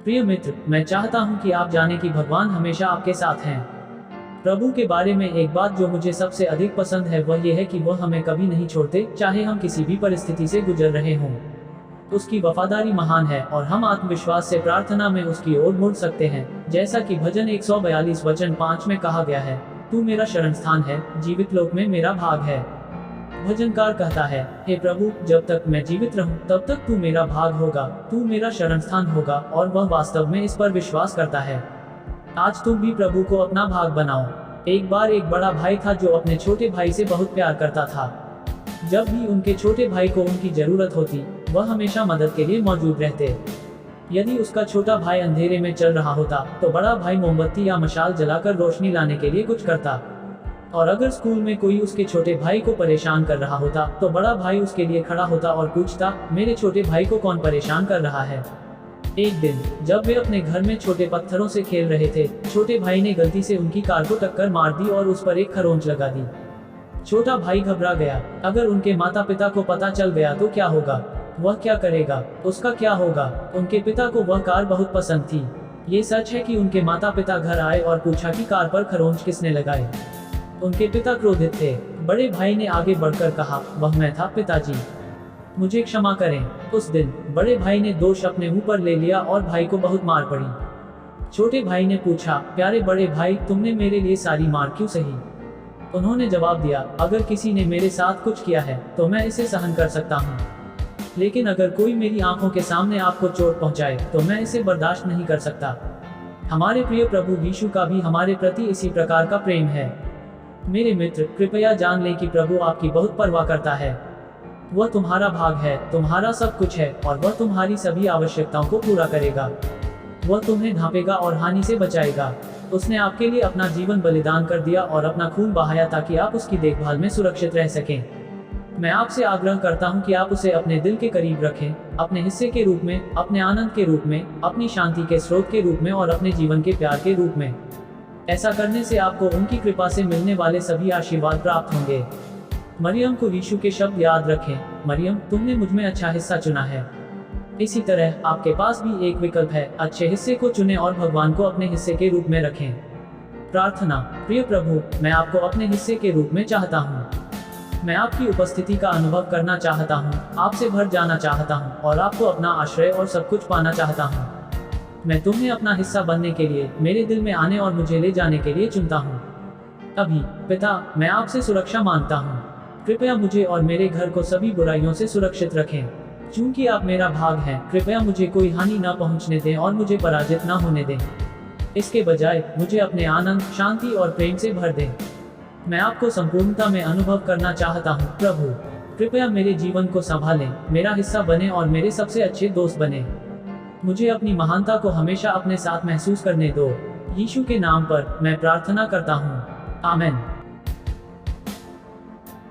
प्रिय मित्र, मैं चाहता हूं कि आप जानें कि भगवान हमेशा आपके साथ हैं। प्रभु के बारे में एक बात जो मुझे सबसे अधिक पसंद है वह यह है कि वह हमें कभी नहीं छोड़ते, चाहे हम किसी भी परिस्थिति से गुजर रहे हों। उसकी वफादारी महान है और हम आत्मविश्वास से प्रार्थना में उसकी ओर मुड़ सकते हैं, जैसा कि भजन 142 वचन 5 में कहा गया है, तू मेरा शरणस्थान है, जीवित लोक में मेरा भाग है। भजनकार कहता है, हे प्रभु, जब तक मैं जीवित रहूं तब तक तू मेरा भाग होगा, तू मेरा शरणस्थान होगा, और वह वास्तव में इस पर विश्वास करता है। आज तुम भी प्रभु को अपना भाग बनाओ। एक बार एक बड़ा भाई था जो अपने छोटे भाई से बहुत प्यार करता था। जब भी उनके छोटे भाई को उनकी जरूरत होती, वह हमेशा मदद के लिए मौजूद रहते। यदि उसका छोटा भाई अंधेरे में चल रहा होता तो बड़ा भाई मोमबत्ती या मशाल जलाकर रोशनी लाने के लिए कुछ करता। और अगर स्कूल में कोई उसके छोटे भाई को परेशान कर रहा होता तो बड़ा भाई उसके लिए खड़ा होता और पूछता, मेरे छोटे भाई को कौन परेशान कर रहा है। एक दिन जब वे अपने घर में छोटे पत्थरों से खेल रहे थे, छोटे भाई ने गलती से उनकी कार को टक्कर मार दी और उस पर एक खरोंच लगा दी। छोटा भाई घबरा गया। अगर उनके माता पिता को पता चल गया तो क्या होगा? वह क्या करेगा? उसका क्या होगा? उनके पिता को वह कार बहुत पसंद थी। ये सच है कि उनके माता पिता घर आए और पूछा कि कार पर खरोंच किसने लगाए। उनके पिता क्रोधित थे। बड़े भाई ने आगे बढ़कर कहा, वह मैं था पिताजी, मुझे क्षमा करें। उस दिन बड़े भाई ने दोष अपने मुंह पर ले लिया और भाई को बहुत मार पड़ी। छोटे भाई ने पूछा, प्यारे बड़े भाई, तुमने मेरे लिए सारी मार क्यों सही? उन्होंने जवाब दिया, अगर किसी ने मेरे साथ कुछ किया है तो मैं इसे सहन कर सकता हूँ, लेकिन अगर कोई मेरी आंखों के सामने आपको चोट पहुंचाए तो मैं इसे बर्दाश्त नहीं कर सकता। हमारे प्रिय प्रभु यीशु का भी हमारे प्रति इसी प्रकार का प्रेम है। मेरे मित्र, कृपया जान लें कि प्रभु आपकी बहुत परवाह करता है। वह तुम्हारा भाग है, तुम्हारा सब कुछ है, और वह तुम्हारी सभी आवश्यकताओं को पूरा करेगा। वह तुम्हें ढांपेगा और हानि से बचाएगा। उसने आपके लिए अपना जीवन बलिदान कर दिया और अपना खून बहाया ताकि आप उसकी देखभाल में सुरक्षित रह सकें। मैं आपसे आग्रह करता हूं कि आप उसे अपने दिल के करीब रखें, अपने हिस्से के रूप में, अपने आनंद के रूप में, अपनी शांति के स्रोत के रूप में और अपने जीवन के प्यार के रूप में। ऐसा करने से आपको उनकी कृपा से मिलने वाले सभी आशीर्वाद प्राप्त होंगे। मरियम को यीशु के शब्द याद रखें, मरियम, तुमने मुझमें अच्छा हिस्सा चुना है। इसी तरह आपके पास भी एक विकल्प है, अच्छे हिस्से को चुनें और भगवान को अपने हिस्से के रूप में रखें। प्रार्थना। प्रिय प्रभु, मैं आपको अपने हिस्से के रूप में चाहता हूँ। मैं आपकी उपस्थिति का अनुभव करना चाहता हूँ, आपसे भर जाना चाहता हूँ और आपको अपना आश्रय और सब कुछ पाना चाहता हूँ। मैं तुम्हें अपना हिस्सा बनने के लिए, मेरे दिल में आने और मुझे ले जाने के लिए चुनता हूँ। अभी पिता, मैं आपसे सुरक्षा मांगता हूँ। कृपया मुझे और मेरे घर को सभी बुराइयों से सुरक्षित रखें। चूंकि आप मेरा भाग हैं, कृपया मुझे कोई हानि न पहुँचने दें और मुझे पराजित न होने दें। इसके बजाय मुझे अपने आनंद, शांति और प्रेम से भर दें। मैं आपको संपूर्णता में अनुभव करना चाहता हूँ। प्रभु, कृपया मेरे जीवन को संभालें, मेरा हिस्सा बने और मेरे सबसे अच्छे दोस्त बने। मुझे अपनी महानता को हमेशा अपने साथ महसूस करने दो। यीशु के नाम पर मैं प्रार्थना करता हूँ। आमीन।